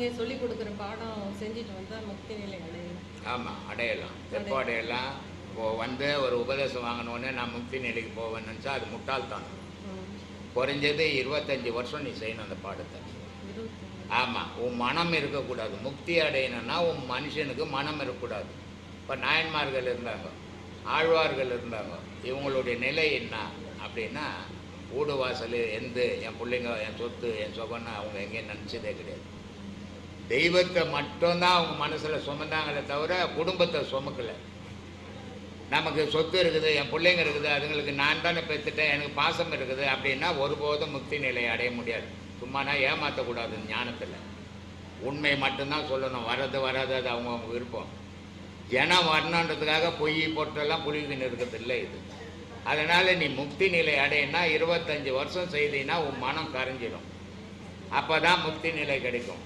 நீங்கள் சொல்லி கொடுக்குற பாடம் செஞ்சுட்டு வந்தால் முக்தி நிலை அடையலாம். ஆமாம், அடையலாம். எப்போ அடையலாம்? இப்போது வந்து ஒரு உபதேசம் வாங்கினோடனே நான் முக்தி நிலைக்கு போவேன்னு நினச்சா அது முட்டாள்தானம். குறைஞ்சது 25 வருஷம் நீ செய்யணும் அந்த பாடத்தை. ஆமாம், உன் மனம் இருக்கக்கூடாது. முக்தி அடையணும்னா உன் மனுஷனுக்கு மனம் இருக்கக்கூடாது. இப்போ நாயன்மார்கள் இருந்தாங்க, ஆழ்வார்கள் இருந்தாங்க. இவங்களுடைய நிலை என்ன அப்படின்னா, வீடு வாசல் என் பிள்ளைங்க, என் சொத்து, என் சொகன்னு அவங்க எங்கேயும் நினச்சதே கிடையாது. தெய்வத்தை மட்டும்தான் அவங்க மனசில் சுமந்தாங்களே தவிர குடும்பத்தை சுமக்கலை. நமக்கு சொத்து இருக்குது, என் பிள்ளைங்க இருக்குது, அதுங்களுக்கு நான் தானே பெற்றுட்டேன், எனக்கு பாசம் இருக்குது அப்படின்னா ஒருபோதும் முக்தி நிலையை அடைய முடியாது. சும்மானா ஏமாற்றக்கூடாது. ஞானத்தில் உண்மை மட்டும்தான் சொல்லணும். வர்றது வராது அது அவங்கவுங்க விருப்பம். ஜனம் வரணுன்றதுக்காக பொய் பொருட்டெல்லாம் புலிவின்னு இருக்கிறது இல்லை இது. அதனால் நீ முக்தி நிலை அடையினா 25 வருஷம் செய்தீங்கன்னா உன் மனம் கரைஞ்சிடும். அப்போ தான் முக்தி நிலை கிடைக்கும்.